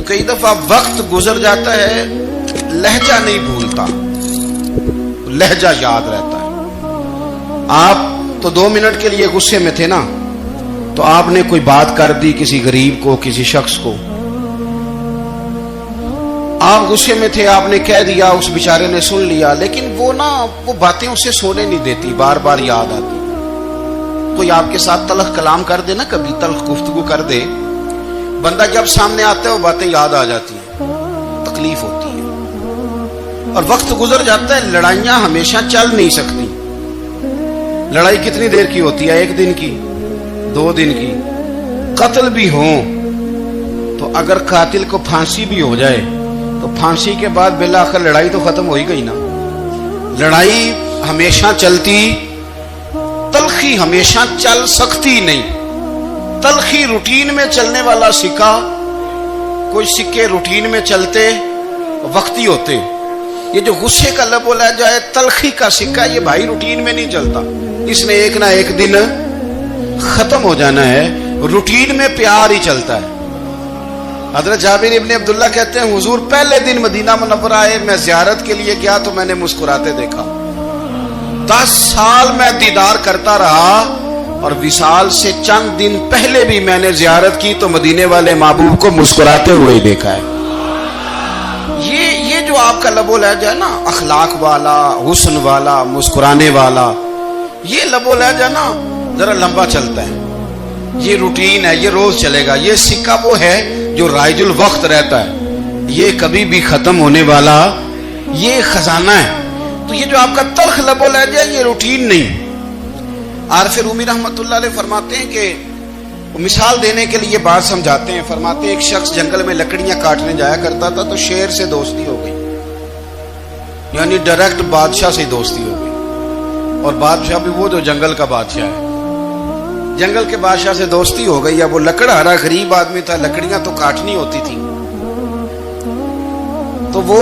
कई दफा वक्त गुजर जाता है, लहजा नहीं भूलता, लहजा याद रहता है। आप तो 2 मिनट के लिए गुस्से में थे ना, तो आपने कोई बात कर दी किसी गरीब को, किसी शख्स को, आप गुस्से में थे, आपने कह दिया, उस बेचारे ने सुन लिया, लेकिन वो बातें उसे सोने नहीं देती, बार बार याद आती। कोई आपके साथ तलख कलाम कर दे ना, कभी तलख गुफ्तगू कर दे, बंदा जब सामने आता है वो बातें याद आ जाती हैं, तकलीफ होती है। और वक्त गुजर जाता है, लड़ाइयां हमेशा चल नहीं सकती। लड़ाई कितनी देर की होती है? 1 दिन की, 2 दिन की। कत्ल भी हो तो अगर कातिल को फांसी भी हो जाए तो फांसी के बाद बिला आखिर लड़ाई तो खत्म हो ही गई ना। लड़ाई हमेशा चलती, तलखी हमेशा चल सकती नहीं। तलखी रूटीन में चलने वाला सिक्का, कोई सिक्के रूटीन में चलते वक्ती होते। ये जो गुस्से का लब बोला जाए तलखी का सिक्का, ये भाई रूटीन में नहीं चलता, इसने एक ना एक दिन खत्म हो जाना है। रूटीन में प्यार ही चलता है। हजरत जाबिर इब्न अब्दुल्ला कहते हैं, हुजूर पहले दिन मदीना मुनव्वरा आए, मैं ज़ियारत के लिए गया तो मैंने मुस्कुराते देखा। 10 साल मैं दीदार करता रहा और विसाल से चंद दिन पहले भी मैंने ज़ियारत की तो मदीने वाले महबूब को मुस्कुराते हुए ही देखा है। ये जो आपका लबो लहजा है ना, अखलाक वाला, हुस्न वाला, मुस्कुराने वाला, ये लबो लहजा ना जरा लंबा चलता है। ये रूटीन है, ये रोज चलेगा। ये सिक्का वो है जो राइजुल वक्त रहता है, ये कभी भी खत्म होने वाला ये खजाना है। तो ये जो आपका तल्ख लबो लहजा है, ये रूटीन नहीं। आरिफ रूमी रहमतुल्लाह अलैह फरमाते हैं कि मिसाल देने के लिए बात समझाते हैं। फरमाते हैं, एक शख्स जंगल में लकड़ियां काटने जाया करता था तो शेर से दोस्ती हो गई, यानी डायरेक्ट बादशाह से दोस्ती हो गई। और बादशाह भी वो जो जंगल का बादशाह है, जंगल के बादशाह से दोस्ती हो गई। अब वो लकड़हारा गरीब आदमी था, लकड़ियां तो काटनी होती थी। तो वो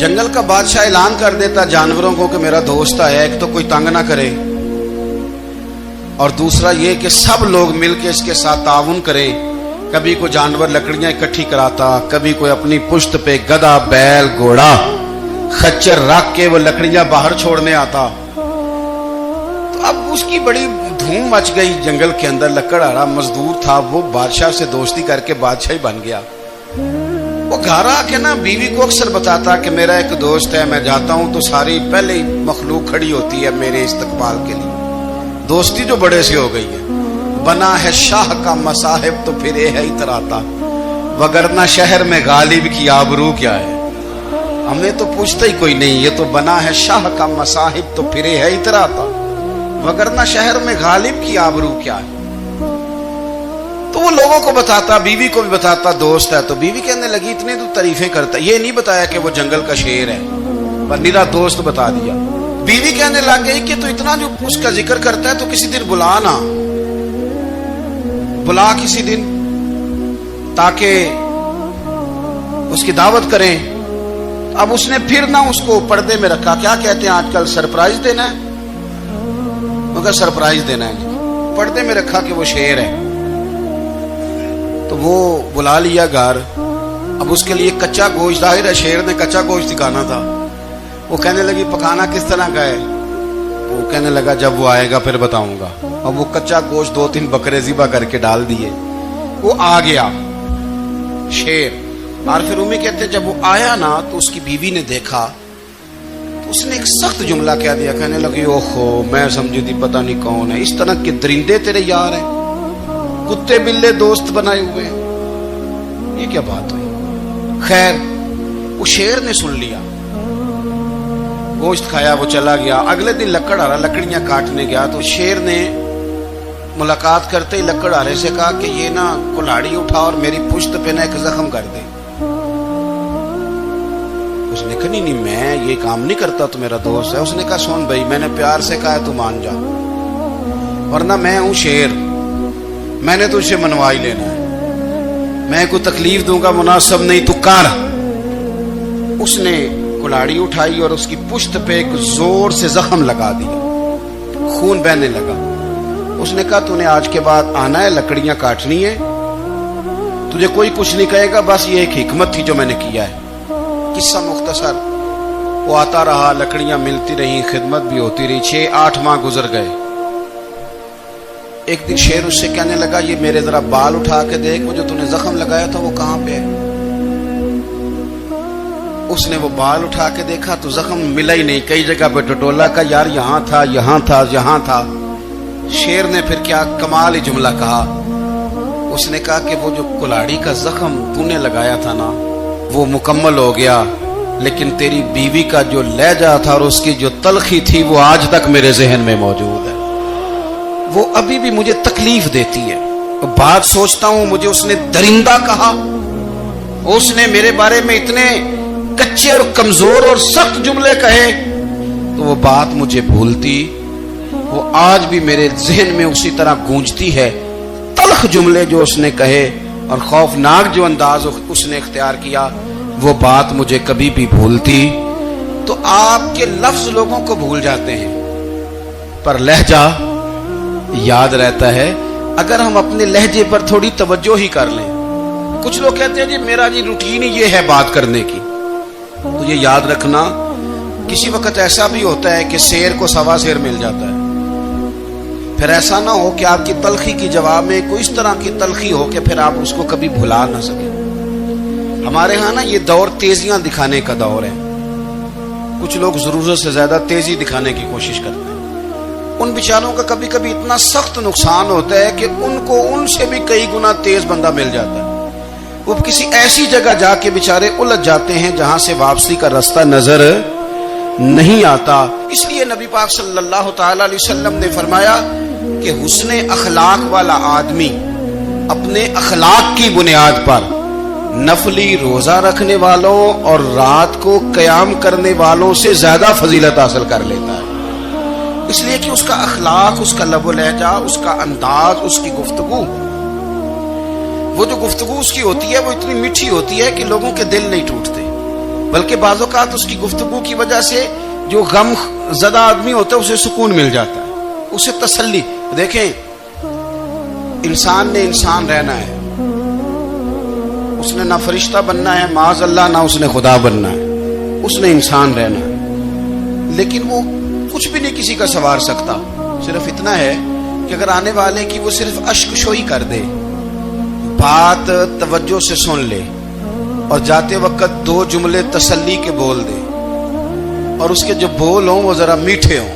जंगल का बादशाह ऐलान कर देता जानवरों को कि मेरा दोस्त आया, एक तो कोई तंग ना करे, और दूसरा ये कि सब लोग मिलकर इसके साथ ताउन करें। कभी कोई जानवर लकड़ियां इकट्ठी कराता, कभी कोई अपनी पुश्त पे गधा, बैल, घोड़ा, खच्चर रख के वो लकड़ियां बाहर छोड़ने आता। तो अब उसकी बड़ी धूम मच गई जंगल के अंदर। लकड़हारा मजदूर था, वो बादशाह से दोस्ती करके बादशाह ही बन गया। वो घर आके ना बीवी को अक्सर बताता कि मेरा एक दोस्त है, मैं जाता हूं तो सारी पहले ही मखलूक खड़ी होती है मेरे इस्तकबाल के लिए। दोस्ती जो बड़े से हो गई है। बना है शाह का मसाहिब तो फिर है इतराता, वगरना शहर में गालिब की आबरू क्या है। हमें तो पूछता ही कोई नहीं, ये तो बना है शाह का मसाहिब तो फिर है इतराता, वगरना शहर में गालिब की आबरू क्या है। तो वो लोगों को बताता, बीवी को भी बताता दोस्त है। तो बीवी कहने लगी, इतने तो तारीफें करता, ये नहीं बताया कि वो जंगल का शेर है, पर निरा दोस्त बता दिया। बीवी कहने लग गई कि तो इतना जो उसका जिक्र करता है तो किसी दिन बुला ना, बुला किसी दिन ताकि उसकी दावत करें। अब उसने फिर ना उसको पर्दे में रखा। क्या कहते हैं आजकल, सरप्राइज देना है, मगर सरप्राइज देना है, पर्दे में रखा कि वो शेर है। तो वो बुला लिया घर। अब उसके लिए कच्चा गोश्त, जाहिर है शेर ने कच्चा गोश्त दिखाना था। वो कहने लगी, पकाना किस तरह का है? वो कहने लगा, जब वो आएगा फिर बताऊंगा। अब वो कच्चा गोश्त 2-3 बकरे ज़िबा करके डाल दिए। वो आ गया शेर। आरिफ रूमी कहते जब वो आया ना तो उसकी बीवी ने देखा तो उसने एक सख्त जुमला कह दिया। कहने लगी, ओहो मैं समझी थी पता नहीं कौन है, इस तरह के दरिंदे तेरे यार हैं, कुत्ते बिल्ले दोस्त बनाए हुए हैं, ये क्या बात हुई। खैर वो शेर ने सुन लिया, गोश्त खाया, वो चला गया। अगले दिन लकड़हारा लकड़ियां काटने गया तो शेर ने मुलाकात करते ही लकड़हारे से कहा कि ये ना कुल्हाड़ी उठा और मेरी पुश्त पे ना एक जख्म कर दे। उसने कहा, नहीं मैं ये काम नहीं करता, तो मेरा दोस्त है। उसने कहा, सुन भाई, मैंने प्यार से कहा है तू मान जा, वरना मैं हूं शेर, मैंने तुझसे मनवा ही लेना है, मैं कोई तकलीफ दूंगा मुनासिब नहीं, तू कर। उसने कुल्हाड़ी उठाई और उसकी पुश्त पे एक जोर से जख्म लगा दिया, खून बहने लगा। اس نے کہا तूने आज के बाद आना है, लकड़ियां काटनी है, तुझे कोई कुछ नहीं कहेगा, बस ये एक हिकमत थी जो मैंने किया है. किस्सा मुख्तसर. वो आता रहा, लकड़ियां मिलती रही, खिदमत भी होती रही. 6-8 माह गुजर गए. एक दिन शेर उससे कहने लगा, ये मेरे जरा बाल उठा के देख, वो जो तूने जख्म लगाया था वो कहां पे है. उसने वो बाल उठा के देखा तो जख्म मिला ही नहीं, कई जगह पे टटोला का, यार यहां था, यहां था, यहां था. शेर ने फिर क्या कमाल ही जुमला कहा. उसने कहा कि वो जो कुल्हाड़ी का जख्म तूने लगाया था ना, वो मुकम्मल हो गया, लेकिन तेरी बीवी का जो लहजा था और उसकी जो तलखी थी वो आज तक मेरे जहन में मौजूद है. वो अभी भी मुझे तकलीफ देती है. बात सोचता हूं, मुझे उसने दरिंदा कहा, उसने मेरे बारे में इतने कच्चे और कमजोर और सख्त जुमले कहे, तो वो बात मुझे भूलती, वो आज भी मेरे जहन में उसी तरह गूंजती है. तलख जुमले जो उसने कहे और खौफनाक जो अंदाज उसने इख्तियार किया, वो बात मुझे कभी भी भूलती. तो आपके लफ्ज लोगों को भूल जाते हैं, पर लहजा याद रहता है अगर हम अपने लहजे पर थोड़ी तवज्जो ही कर लें. कुछ लोग कहते हैं जी मेरा जी रूटीन ही ये है बात करने की. तो ये याद रखना, किसी वक्त ऐसा भी होता है कि शेर को सवा शेर मिल जाता है. फिर ऐसा ना हो कि आपकी तलखी की जवाब में कोई इस तरह की तलखी हो कि फिर आप उसको कभी भुला ना सके. हमारे यहाँ ना ये दौर तेजियां दिखाने का दौर है. कुछ लोग जरूरत से ज्यादा तेजी दिखाने की कोशिश करते हैं. उन बेचारों का कभी कभी इतना सख्त नुकसान होता है कि उनको उनसे भी कई गुना तेज बंदा मिल जाता है. वो किसी ऐसी जगह जाके बेचारे उलझ जाते हैं जहां से वापसी का रास्ता नजर नहीं आता. इसलिए नबी पाक सल्लल्लाहु तआला अलैहि वसल्लम ने फरमाया कि हुस्ने अखलाक वाला आदमी अपने अखलाक की बुनियाद पर नफली रोजा रखने वालों और रात को कयाम करने वालों से ज्यादा फजीलत हासिल कर लेता है. इसलिए कि उसका अखलाक, उसका लबो लहजा, उसका अंदाज, उसकी गुफ्तगू, वो जो गुफ्तगू उसकी होती है वो इतनी मीठी होती है कि लोगों के दिल नहीं टूटते, बल्कि बाज़ औक़ात उसकी गुफ्तगू की वजह से जो गम ज़दा आदमी होता है उसे सुकून मिल जाता है, उसे तसल्ली. देखें, इंसान ने इंसान रहना है, उसने ना फरिश्ता बनना है माज़ अल्लाह, ना उसने खुदा बनना है, उसने इंसान रहना है. लेकिन वो कुछ भी नहीं किसी का सवार सकता. सिर्फ इतना है कि अगर आने वाले की वो सिर्फ अश्कशोई कर दे, बात तवज्जो से सुन ले और जाते वक्त 2 जुमले तसल्ली के बोल दे, और उसके जो बोल हों वो जरा मीठे हों.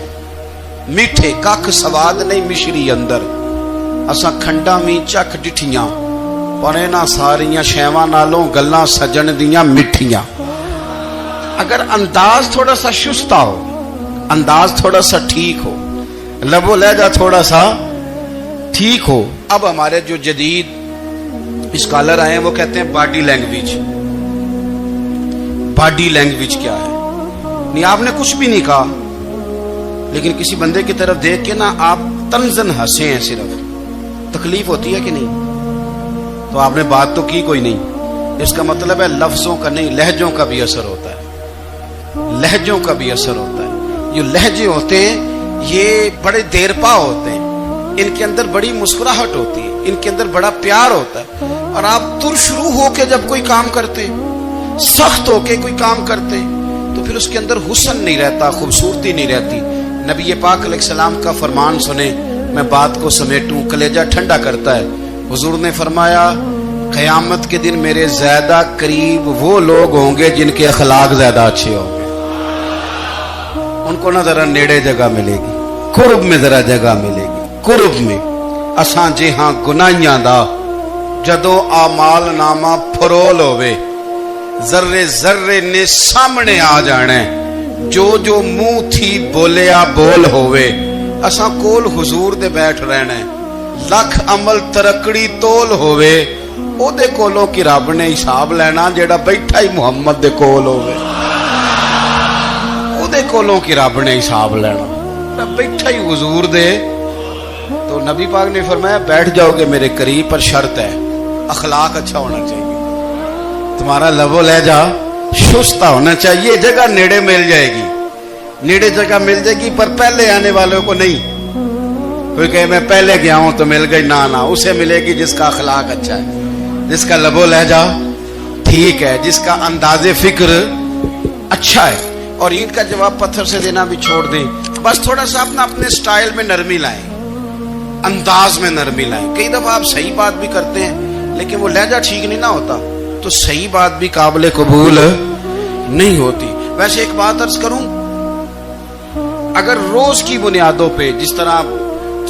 मीठे कख सवाद नहीं मिश्री अंदर, असा खंडा मी चख डिठियां, पर इन्हां सारियां शैवां नालों गल्लां सजन दियां मिठियां. अगर अंदाज थोड़ा सा शुस्ता हो, अंदाज थोड़ा सा ठीक हो, लबो लहजा थोड़ा सा ठीक हो. अब हमारे जो जदीद स्कॉलर आए हैं वो कहते हैं बॉडी लैंग्वेज. बॉडी लैंग्वेज क्या है? नहीं, आपने कुछ भी नहीं कहा, लेकिन किसी बंदे की तरफ देख के ना आप तंजन हंसे हैं, सिर्फ तकलीफ होती है कि नहीं? तो आपने बात तो की कोई नहीं. इसका मतलब है लफ्जों का नहीं, लहजों का भी असर होता है. लहजों का भी असर होता है. जो लहजे होते हैं ये बड़े देरपा होते हैं, इनके अंदर बड़ी मुस्कुराहट होती है, इनके अंदर बड़ा प्यार होता है. और आप तुरशुरू होके जब कोई काम करते, सख्त होके कोई काम करते, तो फिर उसके अंदर हुस्न नहीं रहता, खूबसूरती नहीं रहती. नबी पाक अलैहिस्सलाम का फरमान सुने, मैं बात को समेटूं, कलेजा ठंडा करता है. हुजूर ने फरमाया, क़यामत के दिन मेरे ज्यादा करीब वो लोग होंगे जिनके अखलाक ज्यादा अच्छे होंगे. उनको ना जरा नेड़े जगह मिलेगी, कुर्ब में जरा जगह मिलेगी, कुर्ब में. असां जे हां गुनाहियां दा जदों आमाल नामा फरोल होवे, जर्रे जर्रे ने सामने आ जाने, जो जो मुंह थी बोलिया बोल होवे. असां कोल हुजूर दे बैठ रहना, लख अमल तरकड़ी तोल होवे, ओदे कोलों की रब ने हिसाब लेना जेड़ा बैठा ही मुहम्मद दे कोल होवे. ओदे कोलों की रब ने हिसाब लेना, बैठा ही हुजूर दे. तो नबी पाक ने फरमाया, बैठ जाओगे मेरे करीब, पर शर्त है अखलाक अच्छा होना चाहिए, तुम्हारा लबो लहजा शुस्ता होना चाहिए. जगह नेड़े मिल जाएगी, नेड़े जगह मिल जाएगी, पर पहले आने वालों को नहीं. कोई कहे मैं पहले गया हूं तो मिल गई, ना ना, उसे मिलेगी जिसका अखलाक अच्छा है, जिसका लबो लहजा ठीक है, जिसका अंदाजे फिक्र अच्छा है। और ईंट का जवाब पत्थर से देना भी छोड़ दें, बस थोड़ा सा अपना अपने स्टाइल में नरमी लाएं, अंदाज में नरमी लाएं। कई दफा आप सही बात भी करते हैं लेकिन वो लहजा ठीक नहीं ना होता, तो सही बात भी काबिल कबूल नहीं होती। वैसे एक बात अर्ज करूं, अगर रोज की बुनियादों पे, जिस तरह आप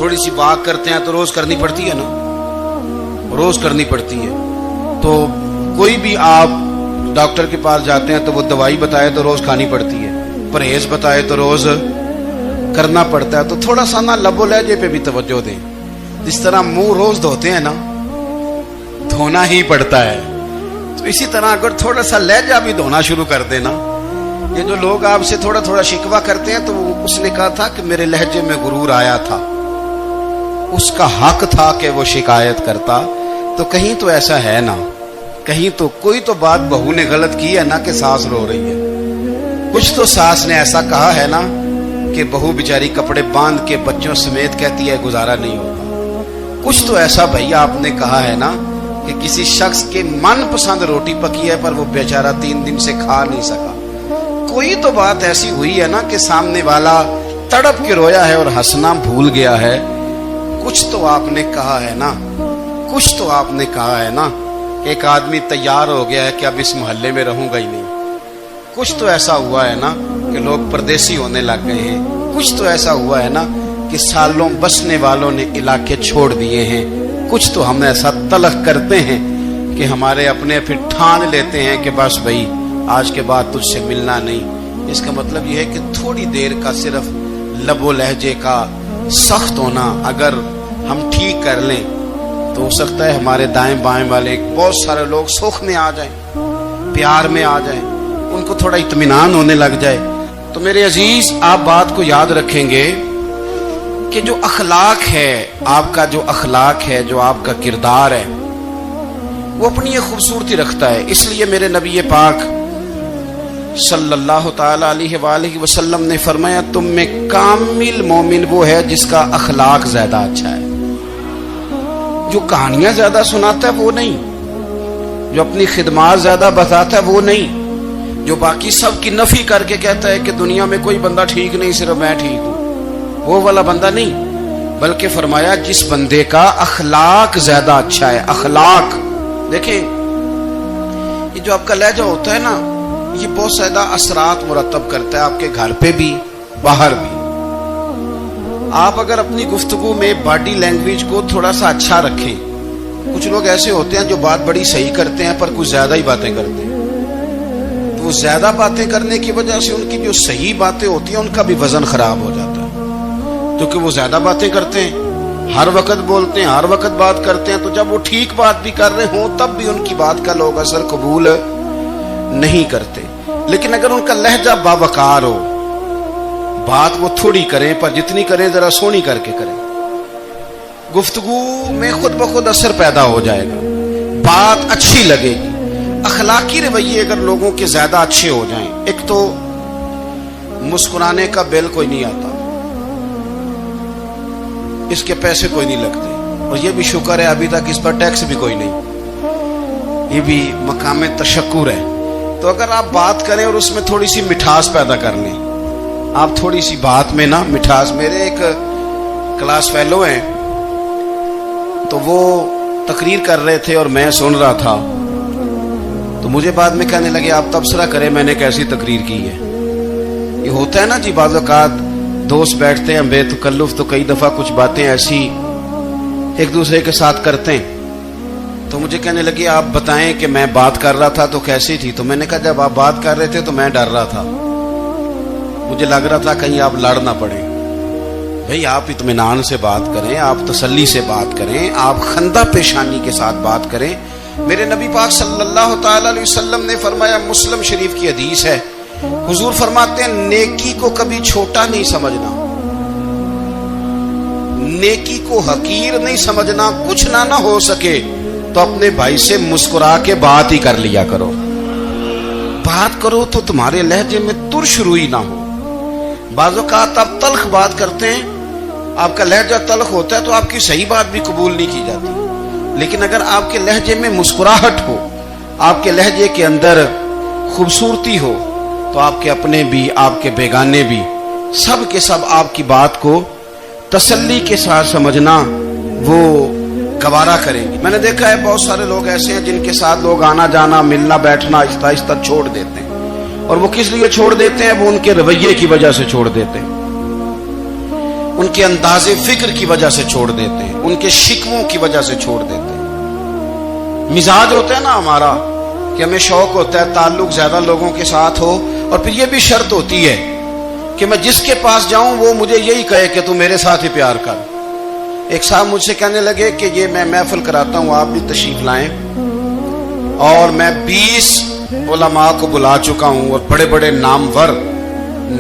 थोड़ी सी बात करते हैं तो रोज करनी पड़ती है ना, रोज करनी पड़ती है, तो कोई भी आप डॉक्टर के पास जाते हैं तो वो दवाई बताए तो रोज खानी पड़ती है, परहेज बताए तो रोज करना पड़ता है। तो थोड़ा सा ना लबो लहजे पे भी तवज्जो दें। जिस तरह मुंह रोज धोते हैं ना, धोना ही पड़ता है, तो इसी तरह अगर थोड़ा सा लहजा भी धोना शुरू कर देना। ये जो लोग आपसे थोड़ा थोड़ा शिकवा करते हैं, तो उसने कहा था कि मेरे लहजे में गुरूर आया था, उसका हक था कि वो शिकायत करता, तो कहीं तो ऐसा है ना, कहीं तो कोई तो बात बहू ने गलत की है ना कि सास रो रही है। कुछ तो सास ने ऐसा कहा है ना कि बहू बेचारी कपड़े बांध के बच्चों समेत कहती है गुजारा नहीं होता। कुछ तो ऐसा भैया आपने कहा है ना कि किसी शख्स के मनपसंद रोटी पकी है पर वो बेचारा 3 दिन से खा नहीं सका। कोई तो बात ऐसी हुई है ना कि सामने वाला तड़प के रोया है और हंसना भूल गया है। कुछ तो आपने कहा है ना, कुछ तो आपने कहा है ना। एक आदमी तैयार हो गया है कि अब इस मोहल्ले में रहूंगा ही नहीं। कुछ तो ऐसा हुआ है ना कि लोग परदेसी होने लग गए हैं। कुछ तो ऐसा हुआ है ना कि सालों बसने वालों ने इलाके छोड़ दिए हैं। कुछ तो हम ऐसा तलख करते हैं कि हमारे अपने फिर ठान लेते हैं कि बस भाई आज के बाद तुझसे मिलना नहीं। इसका मतलब यह है कि थोड़ी देर का सिर्फ लबो लहजे का सख्त होना अगर हम ठीक कर लें तो हो सकता है हमारे दाएं बाएं वाले बहुत सारे लोग सुख में आ जाएं, प्यार में आ जाएं, उनको थोड़ा इत्मीनान होने लग जाए। तो मेरे अजीज, आप बात को याद रखेंगे कि जो अखलाक है, आपका जो अखलाक है, जो आपका किरदार है, वो अपनी एक खूबसूरती रखता है। इसलिए मेरे नबी पाक सल्लल्लाहु ताला अलैहि वसल्लम ने फरमाया, तुम में कामिल मोमिन वो है जिसका अखलाक ज्यादा अच्छा है। जो कहानियां ज्यादा सुनाता है वो नहीं, जो अपनी खिदमत ज्यादा बताता है वो नहीं, जो बाकी सब की नफी करके कहता है कि दुनिया में कोई बंदा ठीक नहीं, सिर्फ मैं ठीक हूं, वो वाला बंदा नहीं। बल्कि फरमाया जिस बंदे का अखलाक ज्यादा अच्छा है। अखलाक देखें, ये जो आपका लहजा होता है ना, ये बहुत ज्यादा असरात मुरतब करता है आपके घर पे भी बाहर भी। आप अगर अपनी गुफ्तगू में बॉडी लैंग्वेज को थोड़ा सा अच्छा रखें, कुछ लोग ऐसे होते हैं जो बात बड़ी सही करते हैं पर कुछ ज्यादा ही बातें करते हैं, तो वो ज्यादा बातें करने की वजह से उनकी जो सही बातें होती हैं उनका भी वजन खराब हो जाता है, क्योंकि वो ज्यादा बातें करते हैं, हर वक्त बोलते हैं, हर वक्त बात करते हैं। तो जब वो ठीक बात भी कर रहे हों तब भी उनकी बात का लोग असर कबूल नहीं करते। लेकिन अगर उनका लहजा बावकार हो, बात वो थोड़ी करें पर जितनी करें जरा सोनी करके करें, गुफ्तगू में खुद ब खुद असर पैदा हो जाएगा, बात अच्छी लगेगी। अखलाकी रवैये अगर लोगों के ज्यादा अच्छे हो जाएं, एक तो मुस्कुराने का बिल कोई नहीं आता, इसके पैसे कोई नहीं लगते, और ये भी शुक्र है अभी तक इस पर टैक्स भी कोई नहीं, ये भी मकाम तशक्कुर है। तो अगर आप बात करें और उसमें थोड़ी सी मिठास पैदा कर लें, आप थोड़ी सी बात में ना मिठास। मेरे एक क्लास फेलो हैं, तो वो तकरीर कर रहे थे और मैं सुन रहा था, तो मुझे बाद में कहने लगे आप तबसरा करें मैंने कैसी तकरीर की है। ये होता है ना जी, बाज़ औक़ात दोस्त बैठते हैं बेतकल्लुफ़, तो कई दफ़ा कुछ बातें ऐसी एक दूसरे के साथ करते हैं। तो मुझे कहने लगे आप बताएं कि मैं बात कर रहा था तो कैसी थी। तो मैंने कहा जब आप बात कर रहे थे तो मैं डर रहा था, मुझे लग रहा था कहीं आप लड़ ना पड़े। भाई आप इत्मीनान से बात करें, आप तसल्ली से बात करें, आप खंदा पेशानी के साथ बात करें। मेरे नबी पाक सल्लल्लाहु ताला अलैहि वसल्लम ने फरमाया, मुस्लिम शरीफ की हदीस है, हुजूर फरमाते हैं नेकी को कभी छोटा नहीं समझना, नेकी को हकीर नहीं समझना। कुछ ना हो सके तो अपने भाई से मुस्कुरा के बात ही कर लिया करो, बात करो तो तुम्हारे लहजे में तुर्श रुई ना हो। बाज़ औक़ात आप तल्ख बात करते हैं آپ کا لہجہ تلخ ہوتا ہے تو آپ کی صحیح بات بھی قبول نہیں کی جاتی، لیکن اگر آپ کے لہجے میں مسکراہٹ ہو، آپ کے لہجے کے اندر خوبصورتی ہو، تو آپ کے اپنے بھی، آپ کے بیگانے بھی، سب کے سب آپ کی بات کو تسلی کے ساتھ سمجھنا وہ گوارا کریں گے۔ میں نے دیکھا ہے بہت سارے لوگ ایسے ہیں جن کے ساتھ لوگ آنا جانا، ملنا بیٹھنا آہستہ آہستہ چھوڑ دیتے ہیں، اور وہ کس لیے چھوڑ دیتے ہیں؟ وہ ان کے رویے کی وجہ سے چھوڑ دیتے ہیں، ان کے انداز فکر کی وجہ سے چھوڑ دیتے ہیں، ان کے شکووں کی وجہ سے چھوڑ دیتے ہیں۔ مزاج ہوتا ہے نا ہمارا کہ ہمیں شوق ہوتا ہے تعلق زیادہ لوگوں کے ساتھ ہو، اور پھر یہ بھی شرط ہوتی ہے کہ میں جس کے پاس جاؤں وہ مجھے یہی کہے کہ تو میرے ساتھ ہی پیار کر۔ ایک صاحب مجھ سے کہنے لگے کہ یہ میں محفل کراتا ہوں، آپ بھی تشریف لائیں، اور میں 20 علماء کو بلا چکا ہوں، اور بڑے بڑے نامور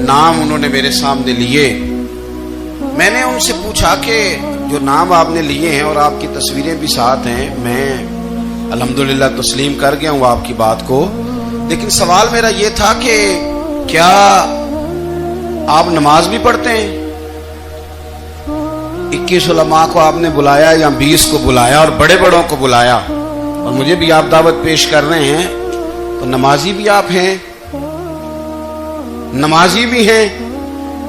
نام انہوں نے میرے سامنے لیے۔ میں نے ان سے پوچھا کہ جو نام آپ نے لیے ہیں اور آپ کی تصویریں بھی ساتھ ہیں، میں الحمدللہ تسلیم کر گیا ہوں آپ کی بات کو، لیکن سوال میرا یہ تھا کہ کیا آپ نماز بھی پڑھتے ہیں؟ 21 علماء کو آپ نے بلایا یا 20 کو بلایا اور بڑے بڑوں کو بلایا، اور مجھے بھی آپ دعوت پیش کر رہے ہیں، تو نمازی بھی آپ ہیں، نمازی بھی ہیں؟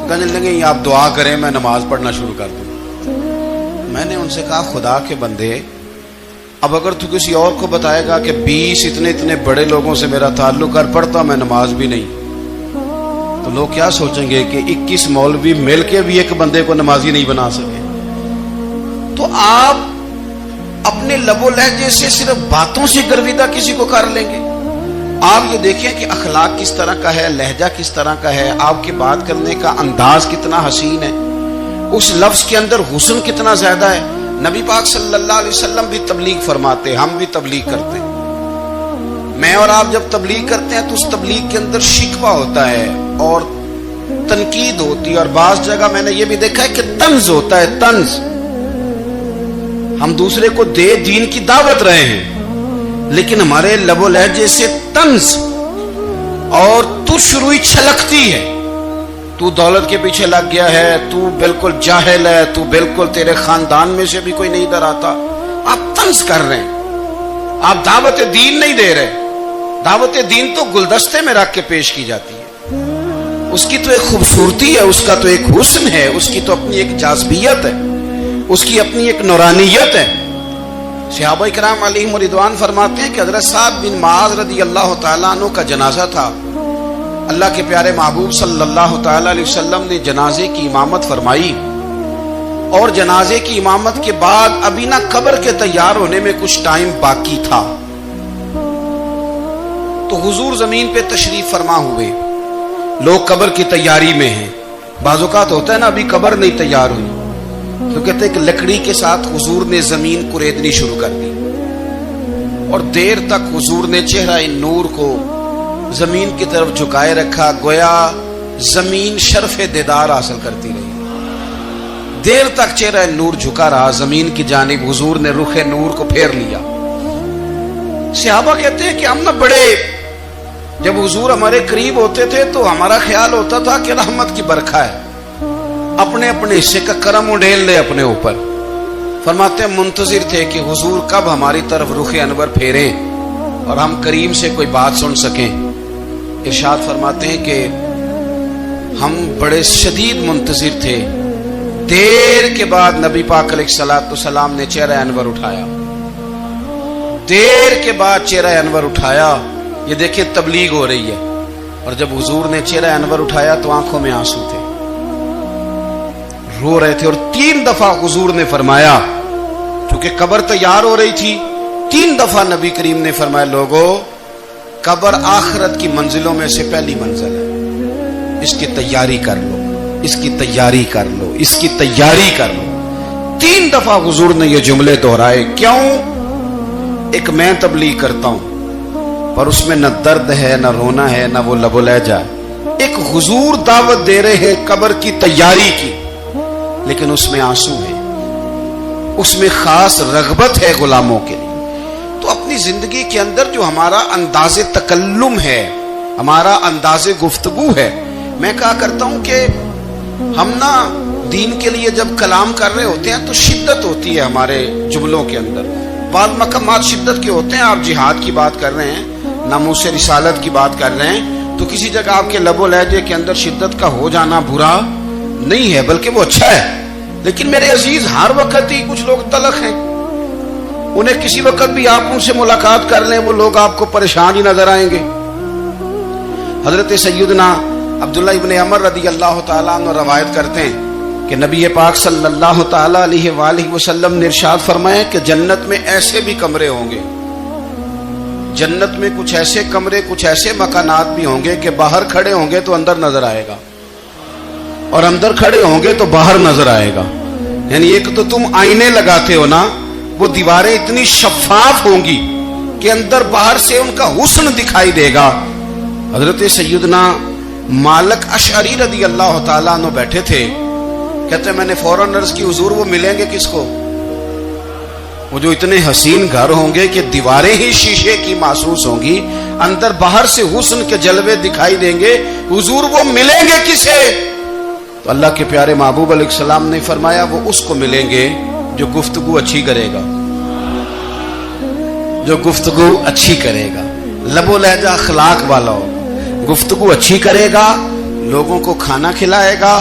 کہنے لگے آپ دعا کریں میں نماز پڑھنا شروع کر دوں۔ میں نے ان سے کہا خدا کے بندے، اب اگر تو کسی اور کو بتائے گا کہ 20 اتنے بڑے لوگوں سے میرا تعلق کر، پڑھتا میں نماز بھی نہیں، تو لوگ کیا سوچیں گے کہ 21 مولوی مل کے بھی ایک بندے کو نمازی نہیں بنا سکے۔ تو آپ اپنے لب و لہجے سے صرف باتوں سے گرویدہ کسی کو کر لیں گے؟ آپ یہ دیکھیں کہ اخلاق کس طرح کا ہے، لہجہ کس طرح کا ہے، آپ کے بات کرنے کا انداز کتنا حسین ہے، اس لفظ کے اندر حسن کتنا زیادہ ہے۔ نبی پاک صلی اللہ علیہ وسلم بھی تبلیغ فرماتے، ہم بھی تبلیغ کرتے ہیں۔ میں اور آپ جب تبلیغ کرتے ہیں تو اس تبلیغ کے اندر شکوہ ہوتا ہے اور تنقید ہوتی ہے، اور بعض جگہ میں نے یہ بھی دیکھا ہے کہ طنز ہوتا ہے، طنز۔ ہم دوسرے کو دین کی دعوت رہے ہیں، لیکن ہمارے لب و لہجے سے طنز اور تش روئی چھلکتی ہے۔ تو دولت کے پیچھے لگ گیا ہے، تو بالکل جاہل ہے، تو بالکل تیرے خاندان میں سے بھی کوئی نہیں ادھر آتا۔ آپ طنز کر رہے ہیں، آپ دعوت دین نہیں دے رہے۔ دعوت دین تو گلدستے میں رکھ کے پیش کی جاتی ہے، اس کی تو ایک خوبصورتی ہے، اس کا تو ایک حسن ہے، اس کی تو اپنی ایک جاذبیت ہے، اس کی اپنی ایک نورانیت ہے۔ صحابہ کرام علیہم رضوان فرماتے ہیں کہ حضرت سعد بن معاذ رضی اللہ تعالیٰ عنہ کا جنازہ تھا، اللہ کے پیارے محبوب صلی اللہ تعالیٰ علیہ وسلم نے جنازے کی امامت فرمائی، اور جنازے کی امامت کے بعد ابھی نہ قبر کے تیار ہونے میں کچھ ٹائم باقی تھا، تو حضور زمین پہ تشریف فرما ہوئے، لوگ قبر کی تیاری میں ہیں۔ بعض اوقات ہوتا ہے نا ابھی قبر نہیں تیار ہوئی، تو کہتے ہیں کہ لکڑی کے ساتھ حضور نے زمین کریدنی شروع کر دی، اور دیر تک حضور نے چہرہ نور کو زمین کی طرف جھکائے رکھا، گویا زمین شرف دیدار حاصل کرتی رہی۔ دیر تک چہرہ نور جھکا رہا زمین کی جانب، حضور نے رخ نور کو پھیر لیا۔ صحابہ کہتے ہیں کہ ہم نہ بڑے، جب حضور ہمارے قریب ہوتے تھے تو ہمارا خیال ہوتا تھا کہ رحمت کی برکھا ہے، اپنے اپنے حصے کا کرم اڈھیل لے اپنے اوپر۔ فرماتے ہیں منتظر تھے کہ حضور کب ہماری طرف رخ انور پھیریں اور ہم کریم سے کوئی بات سن سکیں۔ ارشاد فرماتے ہیں کہ ہم بڑے شدید منتظر تھے، دیر کے بعد نبی پاک علیہ الصلوۃ والسلام نے چہرہ انور اٹھایا، دیر کے بعد چہرہ انور اٹھایا۔ یہ دیکھیں تبلیغ ہو رہی ہے، اور جب حضور نے چہرہ انور اٹھایا تو آنکھوں میں آنسو تھے، رو رہے تھے، اور 3 دفعہ حضور نے فرمایا، چونکہ قبر تیار ہو رہی تھی، 3 دفعہ نبی کریم نے فرمایا لوگو قبر آخرت کی منزلوں میں سے پہلی منزل ہے، اس کی تیاری کر لو، اس کی تیاری کر لو، اس کی تیاری کر لو۔ 3 دفعہ حضور نے یہ جملے دہرائے۔ کیوں؟ ایک میں تبلیغ کرتا ہوں پر اس میں نہ درد ہے، نہ رونا ہے، نہ وہ لب و لہجہ ہے۔ ایک حضور دعوت دے رہے ہیں قبر کی تیاری کی، لیکن اس میں آنسو ہے، اس میں خاص رغبت ہے غلاموں کے لیے۔ تو اپنی زندگی کے اندر جو ہمارا انداز تکلم ہے، ہمارا انداز گفتگو ہے، میں کہا کرتا ہوں کہ ہم نہ دین کے لیے جب کلام کر رہے ہوتے ہیں تو شدت ہوتی ہے ہمارے جملوں کے اندر، بعض مقامات شدت کے ہوتے ہیں. آپ جہاد کی بات کر رہے ہیں، ناموس رسالت کی بات کر رہے ہیں، تو کسی جگہ آپ کے لب و لہجے کے اندر شدت کا ہو جانا برا نہیں ہے، بلکہ وہ اچھا ہے. لیکن میرے عزیز، ہر وقت ہی کچھ لوگ تلخ ہیں، انہیں کسی وقت بھی آپ ان سے ملاقات کر لیں وہ لوگ آپ کو پریشان ہی نظر آئیں گے. حضرت سیدنا عبداللہ ابن عمر رضی اللہ تعالیٰ عنہ روایت کرتے ہیں کہ نبی پاک صلی اللہ تعالیٰ علیہ وآلہ وسلم نے ارشاد فرمایا کہ جنت میں ایسے بھی کمرے ہوں گے، جنت میں کچھ ایسے کمرے، کچھ ایسے مکانات بھی ہوں گے کہ باہر کھڑے ہوں گے تو اندر نظر آئے گا، اور اندر کھڑے ہوں گے تو باہر نظر آئے گا. یعنی ایک تو تم آئینے لگاتے ہو نا، وہ دیواریں اتنی شفاف ہوں گی کہ اندر باہر سے ان کا حسن دکھائی دے گا. حضرت سیدنا مالک اشعری رضی اللہ تعالیٰ عنہ بیٹھے تھے، کہتے ہیں میں نے فوراً عرض کی حضور وہ ملیں گے کس کو؟ وہ جو اتنے حسین گھر ہوں گے کہ دیواریں ہی شیشے کی محسوس ہوں گی، اندر باہر سے حسن کے جلوے دکھائی دیں گے، حضور وہ ملیں گے کسے؟ تو اللہ کے پیارے محبوب علیہ السلام نے فرمایا وہ اس کو ملیں گے جو گفتگو اچھی کرے گا، جو گفتگو اچھی کرے گا، لب و لہجہ اخلاق والا ہو، گفتگو اچھی کرے گا، لوگوں کو کھانا کھلائے گا،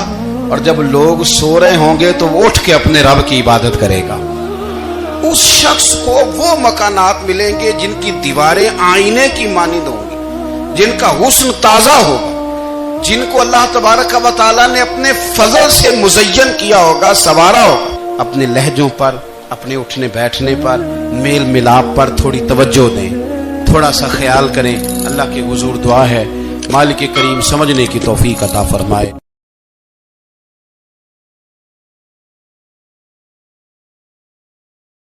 اور جب لوگ سو رہے ہوں گے تو وہ اٹھ کے اپنے رب کی عبادت کرے گا. اس شخص کو وہ مکانات ملیں گے جن کی دیواریں آئینے کی مانند ہوں گی، جن کا حسن تازہ ہوگا، جن کو اللہ تبارک و تعالیٰ نے اپنے فضل سے مزین کیا ہوگا، سنوارا ہوگا. اپنے لہجوں پر، اپنے اٹھنے بیٹھنے پر، میل ملاپ پر تھوڑی توجہ دیں، تھوڑا سا خیال کریں. اللہ کے حضور دعا ہے مالک کریم سمجھنے کی توفیق عطا فرمائے.